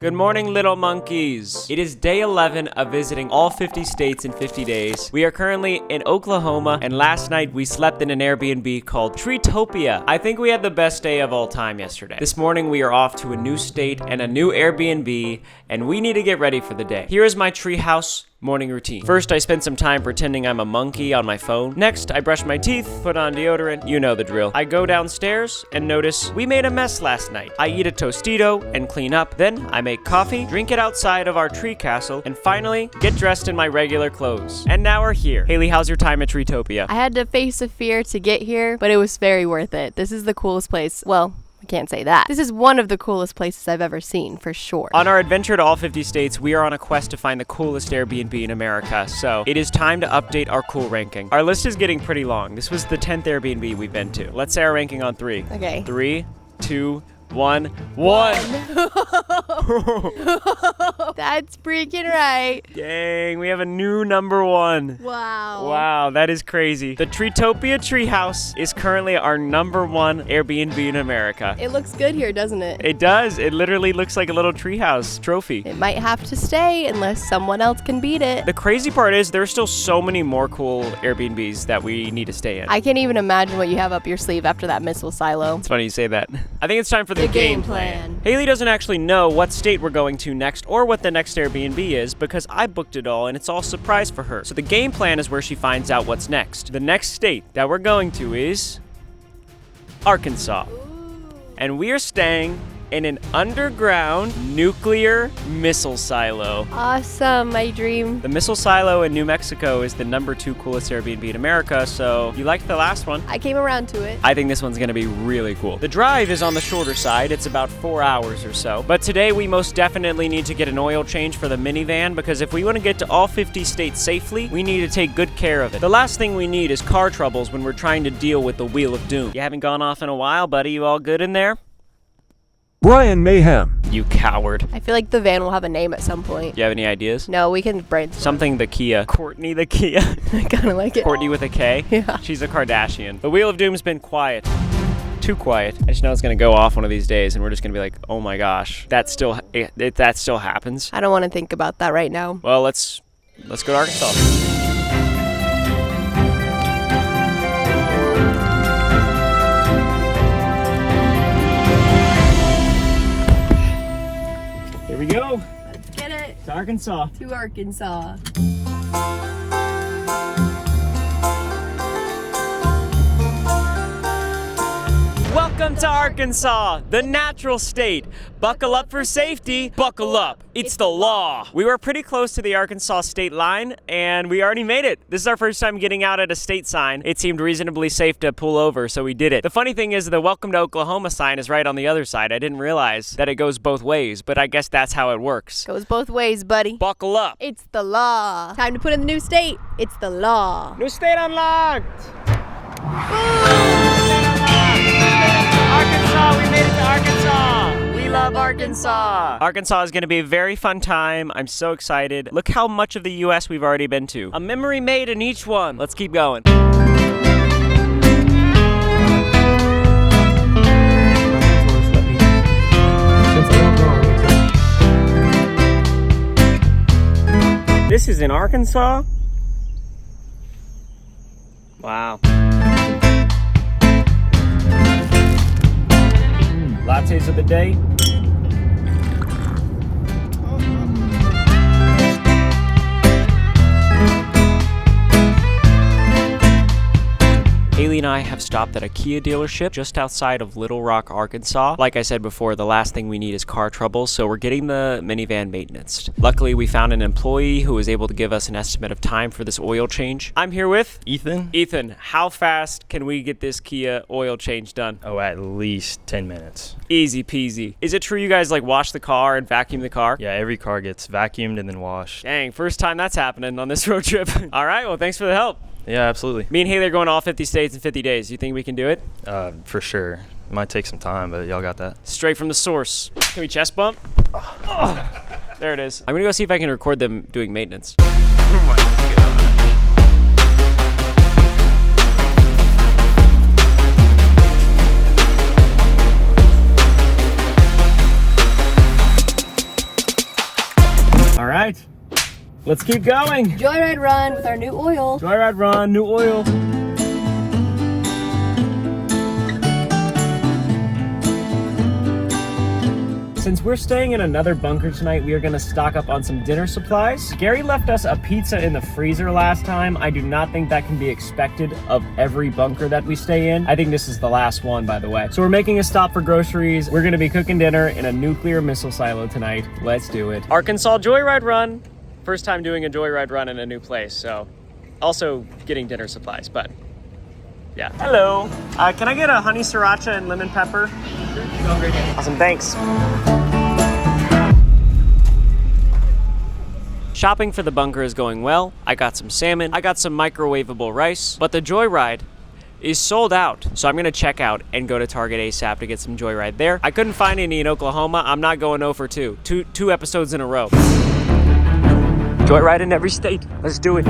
Good morning, little monkeys. It is day 11 of visiting all 50 states in 50 days. We are currently in Oklahoma, and last night we slept in an Airbnb called Treetopia. I think we had the best day of all time yesterday. This morning we are off to a new state and a new Airbnb, and we need to get ready for the day. Here is my treehouse morning routine. First, I spend some time pretending I'm a monkey on my phone. Next, I brush my teeth, put on deodorant. You know the drill. I go downstairs and notice we made a mess last night. I eat a Tostito and clean up. Then I make coffee, drink it outside of our tree castle, and finally get dressed in my regular clothes. And now we're here. Haley, how's your time at Treetopia? I had to face a fear to get here, but it was very worth it. This is the coolest place. Well, I can't say that. This is one of the coolest places I've ever seen, for sure. On our adventure to all 50 states, we are on a quest to find the coolest Airbnb in America, so it is time to update our cool ranking. Our list is getting pretty long. This was the 10th Airbnb we've been to. Let's say our ranking on 3. Okay. 3, 2, 1. 1! That's freaking right. Dang, we have a new number 1. Wow. Wow, that is crazy. The Treetopia Treehouse is currently our number 1 Airbnb in America. It looks good here, doesn't it? It does. It literally looks like a little treehouse trophy. It might have to stay unless someone else can beat it. The crazy part is there's still so many more cool Airbnbs that we need to stay in. I can't even imagine what you have up your sleeve after that missile silo. It's funny you say that. I think it's time for the game plan. Haley doesn't actually know what state we're going to next or what the next Airbnb is because I booked it all and it's all surprise for her. So the game plan is where she finds out what's next. The next state that we're going to is Arkansas. And we are staying in an underground nuclear missile silo. Awesome, my dream. The missile silo in New Mexico is the number 2 coolest Airbnb in America, so you liked the last one. I came around to it. I think this one's gonna be really cool. The drive is on the shorter side. It's about 4 hours or so. But today we most definitely need to get an oil change for the minivan because if we wanna get to all 50 states safely, we need to take good care of it. The last thing we need is car troubles when we're trying to deal with the Wheel of Doom. You haven't gone off in a while, buddy. You all good in there? Brian Mayhem. You coward. I feel like the van will have a name at some point. Do you have any ideas? No, we can brainstorm. Something the Kia. Courtney the Kia. I kind of like it. Courtney with a K? Yeah. She's a Kardashian. The Wheel of Doom's been quiet. Too quiet. I just know it's gonna go off one of these days and we're just gonna be like, oh my gosh, that still happens. I don't want to think about that right now. Well, let's go to Arkansas. Here we go. Let's get it. To Arkansas. To Arkansas. Welcome to Arkansas, the natural state. Buckle up for safety. Buckle up. It's the law. We were pretty close to the Arkansas state line, and we already made it. This is our first time getting out at a state sign. It seemed reasonably safe to pull over, so we did it. The funny thing is the Welcome to Oklahoma sign is right on the other side. I didn't realize that it goes both ways, but I guess that's how it works. Goes both ways, buddy. Buckle up. It's the law. Time to put in the new state. It's the law. New state unlocked. Arkansas, we made it to Arkansas. We love Arkansas. Arkansas is going to be a very fun time. I'm so excited. Look how much of the U.S. we've already been to. A memory made in each one. Let's keep going. This is in Arkansas? Wow. Lattes of the day. Haley and I have stopped at a Kia dealership just outside of Little Rock, Arkansas. Like I said before, the last thing we need is car trouble, so we're getting the minivan maintenance. Luckily, we found an employee who was able to give us an estimate of time for this oil change. I'm here with Ethan? Ethan, how fast can we get this Kia oil change done? Oh, at least 10 minutes. Easy peasy. Is it true you guys like wash the car and vacuum the car? Yeah, every car gets vacuumed and then washed. Dang, first time that's happening on this road trip. All right, well, thanks for the help. Yeah, absolutely. Me and Haley are going to all 50 states in 50 days. You think we can do it? For sure. It might take some time, but y'all got that. Straight from the source. Can we chest bump? Oh, there it is. I'm going to go see if I can record them doing maintenance. Oh my God. All right, let's keep going. Joyride run with our new oil. Joyride run, new oil. Since we're staying in another bunker tonight, we are gonna stock up on some dinner supplies. Gary left us a pizza in the freezer last time. I do not think that can be expected of every bunker that we stay in. I think this is the last one, by the way. So we're making a stop for groceries. We're gonna be cooking dinner in a nuclear missile silo tonight. Let's do it. Arkansas Joyride Run. First time doing a joyride run in a new place, so also getting dinner supplies, but yeah. Hello. Can I get a honey sriracha and lemon pepper? Awesome, thanks. Shopping for the bunker is going well. I got some salmon, I got some microwavable rice, but the joyride is sold out. So I'm gonna check out and go to Target ASAP to get some joyride there. I couldn't find any in Oklahoma. I'm not going 0 for 2. Two episodes in a row. Joyride in every state. Let's do it.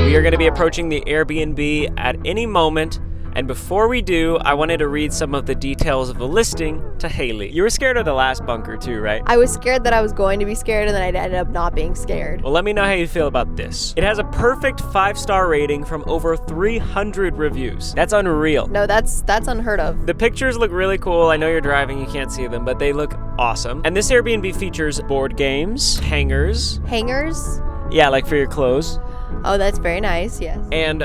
We are going to be approaching the Airbnb at any moment, and before we do, I wanted to read some of the details of the listing to Haley. You were scared of the last bunker too, right? I was scared that I was going to be scared, and then I ended up not being scared. Well, let me know how you feel about this. It has a perfect 5-star rating from over 300 reviews. That's unreal. No, that's unheard of. The pictures look really cool. I know you're driving, you can't see them, but they look awesome. And this Airbnb features board games, hangers. Hangers? Yeah, like for your clothes. Oh, that's very nice, yes. And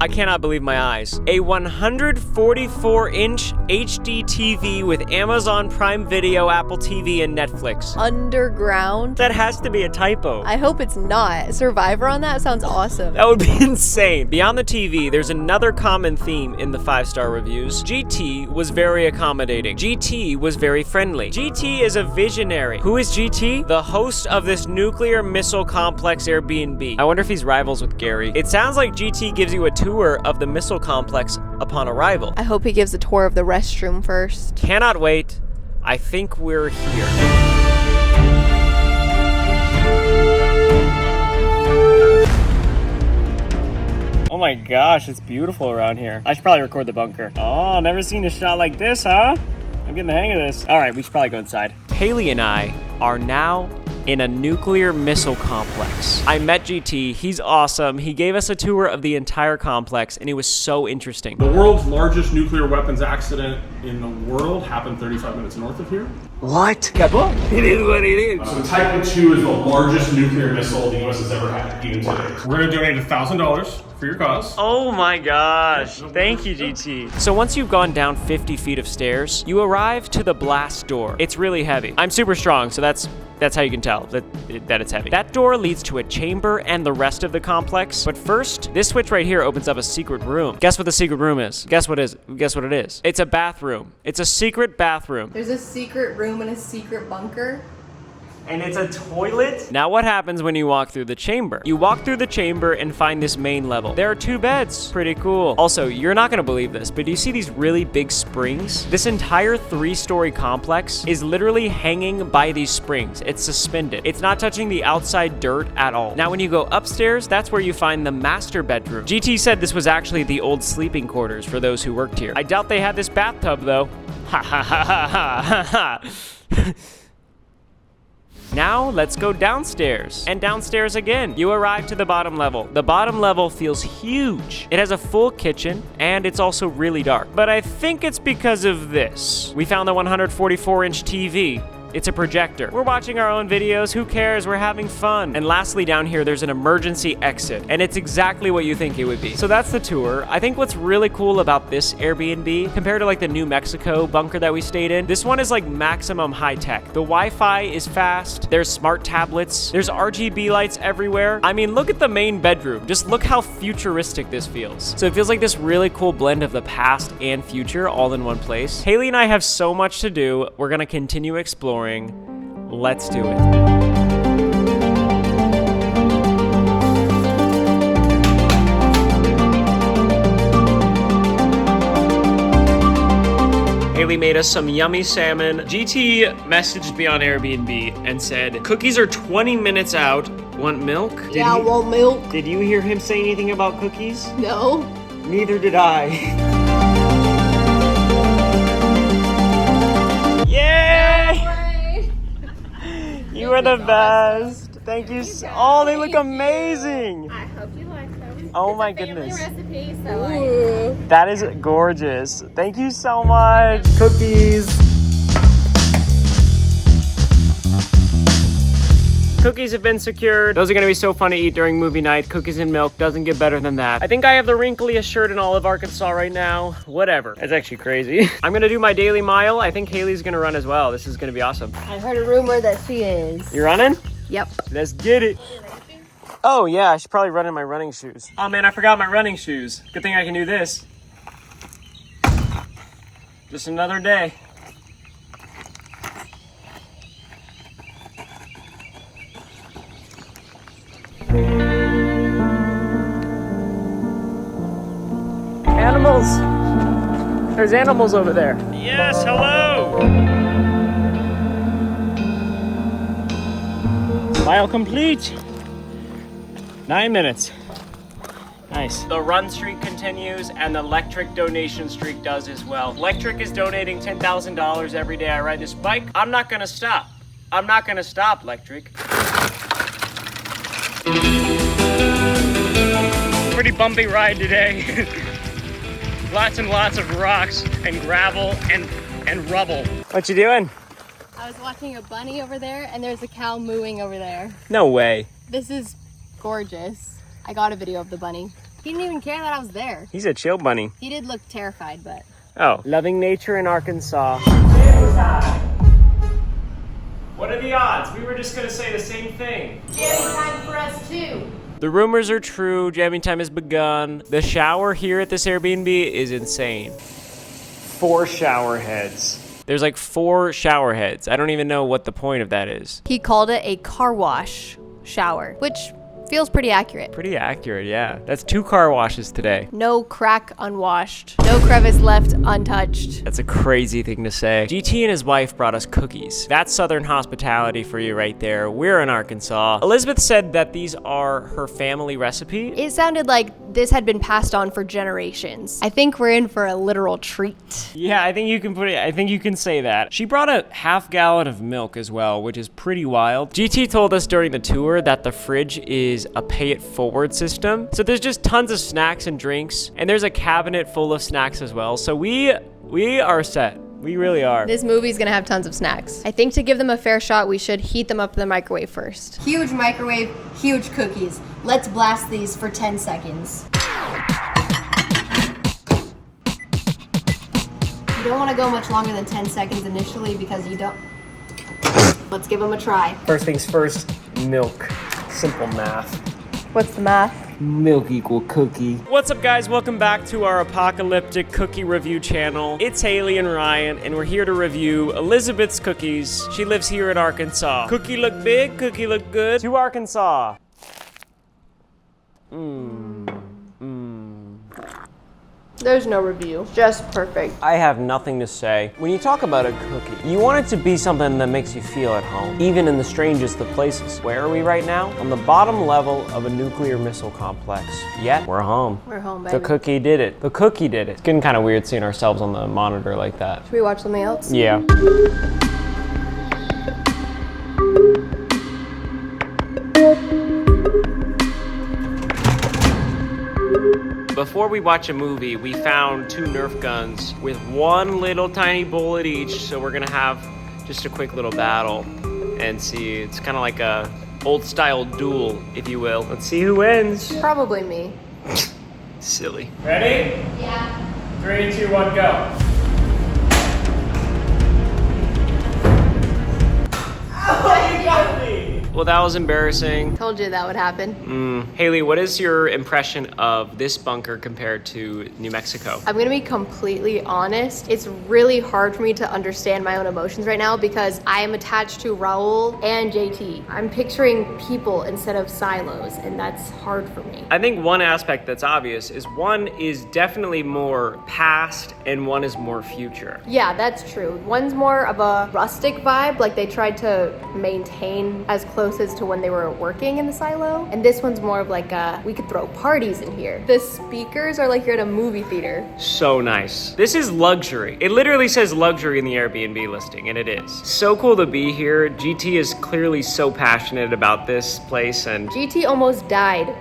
I cannot believe my eyes. A 144-inch HD TV with Amazon Prime Video, Apple TV, and Netflix. Underground? That has to be a typo. I hope it's not. Survivor on that sounds awesome. That would be insane. Beyond the TV, there's another common theme in the 5-star reviews. GT was very accommodating. GT was very friendly. GT is a visionary. Who is GT? The host of this nuclear missile complex Airbnb. I wonder if he's rivals with Gary. It sounds like GT gives you a tour of the missile complex upon arrival. I hope he gives a tour of the restroom first. Cannot wait. I think we're here. Oh my gosh, it's beautiful around here. I should probably record the bunker. Oh, never seen a shot like this, huh? I'm getting the hang of this. All right, we should probably go inside. Haley and I are now in a nuclear missile complex. I met GT, he's awesome. He gave us a tour of the entire complex and it was so interesting. The world's largest nuclear weapons accident in the world happened 35 minutes north of here. What? Kaboom! It is what it is. So the Type 2 is the largest nuclear missile the US has ever had, even today. We're gonna donate $1,000 for your cause. Oh my gosh. Thank you, GT. So once you've gone down 50 feet of stairs, you arrive to the blast door. It's really heavy. I'm super strong, so that's how you can tell that it's heavy. That door leads to a chamber and the rest of the complex. But first, this switch right here opens up a secret room. Guess what the secret room is? Guess what it is? It's a bathroom. It's a secret bathroom. There's a secret room and a secret bunker. And it's a toilet? Now what happens when you walk through the chamber? You walk through the chamber and find this main level. There are 2 beds. Pretty cool. Also, you're not gonna believe this, but do you see these really big springs? This entire 3-story complex is literally hanging by these springs. It's suspended. It's not touching the outside dirt at all. Now when you go upstairs, that's where you find the master bedroom. GT said this was actually the old sleeping quarters for those who worked here. I doubt they had this bathtub though. Ha ha ha ha ha ha. Now, let's go downstairs. And downstairs again. You arrive to the bottom level. The bottom level feels huge. It has a full kitchen, and it's also really dark. But I think it's because of this. We found the 144-inch TV. It's a projector. We're watching our own videos. Who cares? We're having fun. And lastly, down here, there's an emergency exit. And it's exactly what you think it would be. So that's the tour. I think what's really cool about this Airbnb, compared to like the New Mexico bunker that we stayed in, this one is like maximum high tech. The Wi-Fi is fast. There's smart tablets. There's RGB lights everywhere. I mean, look at the main bedroom. Just look how futuristic this feels. So it feels like this really cool blend of the past and future all in one place. Haley and I have so much to do. We're gonna continue exploring. Let's do it. Haley made us some yummy salmon. GT messaged me on Airbnb and said, cookies are 20 minutes out. Want milk? Want milk. Did you hear him say anything about cookies? No. Neither did I. Yay! You are the best. Thank you. Oh, they look amazing. I hope you like them. Oh my It's a family goodness. recipe, so That is gorgeous. Thank you so much. Cookies. Cookies have been secured. Those are gonna be so fun to eat during movie night. Cookies and milk doesn't get better than that. I think I have the wrinkliest shirt in all of Arkansas right now. Whatever. That's actually crazy. I'm gonna do my daily mile. I think Haley's gonna run as well. This is gonna be awesome. I heard a rumor that she is. You running? Yep. Let's get it. Oh yeah, I should probably run in my running shoes. Oh man, I forgot my running shoes. Good thing I can do this. Just another day. Animals! There's animals over there. Yes, hello! Mile complete. 9 minutes. Nice. The run streak continues and the electric donation streak does as well. Electric is donating $10,000 every day I ride this bike. I'm not gonna stop. I'm not gonna stop, Electric. Pretty bumpy ride today. Lots and lots of rocks and gravel and rubble. What you doing? I was watching a bunny over there, and there's a cow mooing over there. No way. This is gorgeous. I got a video of the bunny. He didn't even care that I was there. He's a chill bunny. He did look terrified, but... Oh. Loving nature in Arkansas. What are the odds? We were just gonna say the same thing. Jamming time for us too. The rumors are true. Jamming time has begun. The shower here at this Airbnb is insane. 4 shower heads. There's like 4 shower heads. I don't even know what the point of that is. He called it a car wash shower, which feels pretty accurate. Pretty accurate, yeah. That's 2 car washes today. No crack unwashed. No crevice left untouched. That's a crazy thing to say. GT and his wife brought us cookies. That's Southern hospitality for you right there. We're in Arkansas. Elizabeth said that these are her family recipe. It sounded like this had been passed on for generations. I think we're in for a literal treat. Yeah, I think you can say that. She brought a half gallon of milk as well, which is pretty wild. GT told us during the tour that the fridge is a pay it forward system. So there's just tons of snacks and drinks, and there's a cabinet full of snacks as well. So we are set. We really are. This movie's gonna have tons of snacks. I think to give them a fair shot, we should heat them up in the microwave first. Huge microwave, huge cookies. Let's blast these for 10 seconds. You don't want to go much longer than 10 seconds initially because you don't... Let's give them a try. First things first, milk. Simple math. What's the math? Milk equal cookie. What's up, guys? Welcome back to our apocalyptic cookie review channel. It's Haley and Ryan, and we're here to review Elizabeth's cookies. She lives here in Arkansas. Cookie look big, cookie look good. To Arkansas. There's no review, just perfect. I have nothing to say. When you talk about a cookie, you want it to be something that makes you feel at home, even in the strangest of places. Where are we right now? On the bottom level of a nuclear missile complex. Yet, we're home. We're home, The baby. cookie did it. The cookie did it. It's getting kind of weird seeing ourselves on the monitor like that. Should we watch something else? Yeah. Before we watch a movie, we found 2 Nerf guns with 1 little tiny bullet each, so we're gonna have just a quick little battle and see. It's kind of like a old style duel, if you will. Let's see who wins. Probably me. Silly. Ready? Yeah. 3, 2, 1, go. Oh, you got me! Well, that was embarrassing. Told you that would happen. Haley, what is your impression of this bunker compared to New Mexico? I'm gonna be completely honest. It's really hard for me to understand my own emotions right now because I am attached to Raul and JT. I'm picturing people instead of silos, and that's hard for me. I think one aspect that's obvious is one is definitely more past and one is more future. Yeah, that's true. One's more of a rustic vibe, like they tried to maintain as close closest to when they were working in the silo. And this one's more of like we could throw parties in here. The speakers are like you're at a movie theater. So nice. This is luxury. It literally says luxury in the Airbnb listing, and it is. So cool to be here. GT is clearly so passionate about this place, and GT almost died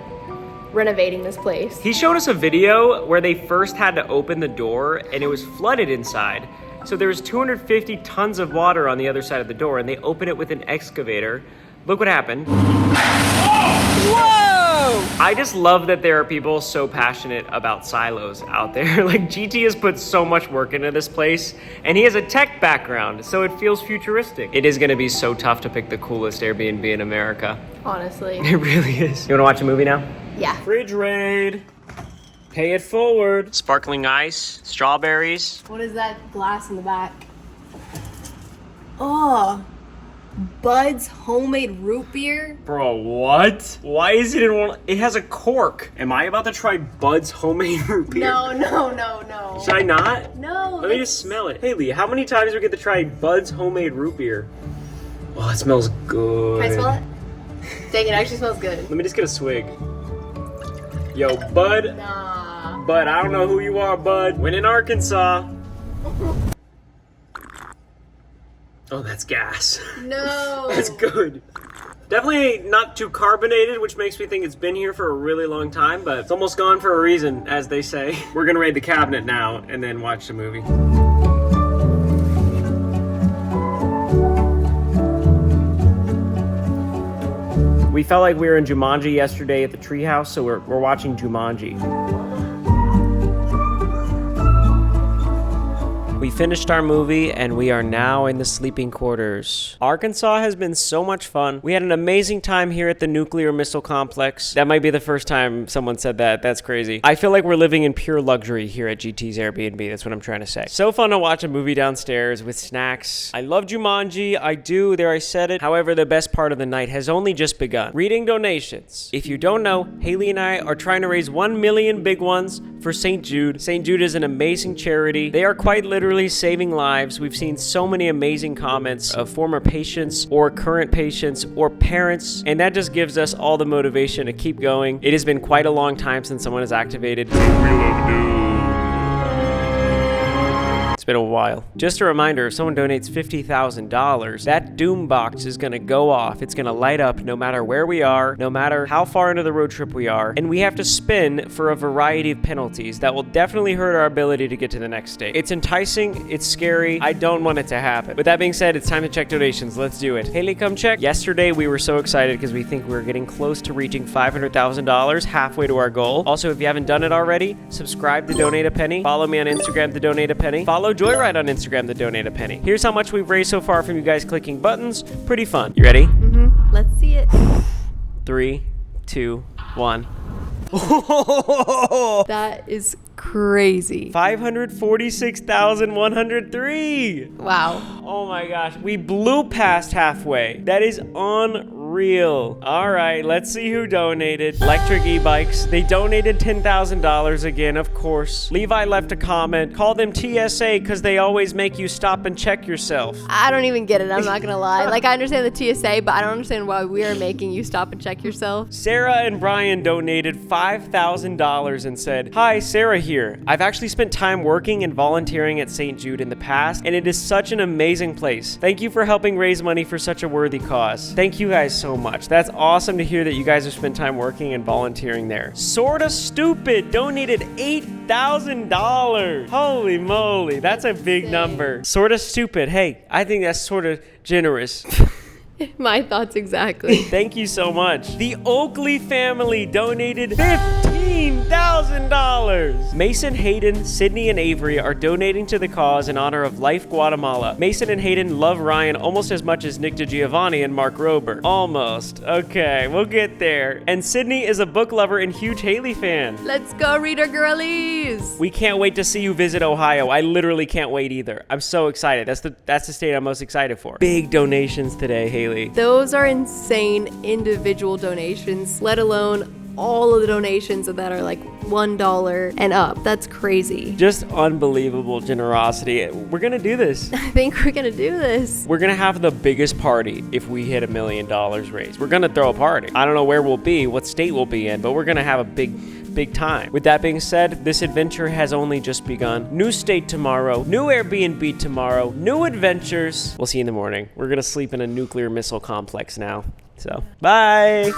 renovating this place. he showed us a video where they first had to open the door and it was flooded inside. So there was 250 tons of water on the other side of the door, and they opened it with an excavator. Look what happened. Whoa! I just love that there are people so passionate about silos out there. Like, GT has put so much work into this place, and he has a tech background, so it feels futuristic. It is gonna be so tough to pick the coolest Airbnb in America. Honestly. It really is. You wanna watch a movie now? Yeah. Fridge raid. Pay it forward. Sparkling ice, strawberries. What is that glass in the back? Oh, Bud's homemade root beer. Bro, what? Why is it in one? It has a cork. Am I about to try Bud's homemade root beer? No. Should I not? No. Let me just smell it. Haley, how many times do we get to try Bud's homemade root beer? Oh, it smells good. Can I smell it? Dang, it actually smells good. Let me just get a swig. Yo, Bud. Nah. Bud, I don't know who you are, Bud. When in Arkansas. Oh, that's gas. No. That's good. Definitely not too carbonated, which makes me think it's been here for a really long time, but it's almost gone for a reason, as they say. We're gonna raid the cabinet now and then watch the movie. We felt like we were in Jumanji yesterday at the treehouse, so we're watching Jumanji. We finished our movie and we are now in the sleeping quarters. Arkansas has been so much fun. We had an amazing time here at the nuclear missile complex. That might be the first time someone said that. That's crazy. I feel like we're living in pure luxury here at GT's Airbnb. That's what I'm trying to say. So fun to watch a movie downstairs with snacks. I love Jumanji. I do. There, I said it. However, the best part of the night has only just begun. Reading donations. If you don't know, Haley and I are trying to raise 1 million big ones for St. Jude. St. Jude is an amazing charity. They are quite literally saving lives. We've seen so many amazing comments of former patients or current patients or parents, and that just gives us all the motivation to keep going. It has been quite a long time since someone has activated. It's been a while. Just a reminder, if someone donates $50,000, that doom box is gonna go off. It's gonna light up no matter where we are, no matter how far into the road trip we are, and we have to spin for a variety of penalties that will definitely hurt our ability to get to the next state. It's enticing, it's scary, I don't want it to happen. With that being said, it's time to check donations. Let's do it. Haley, come check. Yesterday, we were so excited because we think we're getting close to reaching $500,000, halfway to our goal. Also, if you haven't done it already, subscribe to Donate a Penny. Follow me on Instagram to Donate a Penny. Follow Joyride on Instagram to Donate a Penny. Here's how much we've raised so far from you guys clicking buttons. Pretty fun. You ready? Mm-hmm. Let's see it. 3, 2, 1. That is crazy. 546,103. Wow. Oh my gosh, we blew past halfway. That is unreal. All right, let's see who donated. Electric e-bikes. They donated $10,000 again, of course. Levi left a comment. Call them TSA because they always make you stop and check yourself. I don't even get it. I'm not gonna lie. Like, I understand the TSA, but I don't understand why we are making you stop and check yourself. Sarah and Brian donated $5,000 and said, "Hi, Sarah here. I've actually spent time working and volunteering at St. Jude in the past, and it is such an amazing place. Thank you for helping raise money for such a worthy cause." Thank you guys so much. That's awesome to hear that you guys have spent time working and volunteering there. Sorta Stupid donated $8,000. Holy moly, that's a big number. Sorta Stupid, hey, I think that's sorta generous. My thoughts exactly. Thank you so much. The Oakley family donated $15,000. Mason, Hayden, Sydney, and Avery are donating to the cause in honor of Life Guatemala. Mason and Hayden love Ryan almost as much as Nick DiGiovanni and Mark Rober. Almost. Okay, we'll get there. And Sydney is a book lover and huge Haley fan. Let's go, reader girlies. We can't wait to see you visit Ohio. I literally can't wait either. I'm so excited. That's the state I'm most excited for. Big donations today, Haley. Those are insane individual donations, let alone all of the donations that are like $1 and up. That's crazy. Just unbelievable generosity. We're gonna do this. I think we're gonna do this. We're gonna have the biggest party if we hit $1 million raised. We're gonna throw a party. I don't know where we'll be, what state we'll be in, but we're gonna have a big time. With that being said, this adventure has only just begun. New state tomorrow, new Airbnb tomorrow, new adventures. We'll see you in the morning. We're gonna sleep in a nuclear missile complex now. So, bye.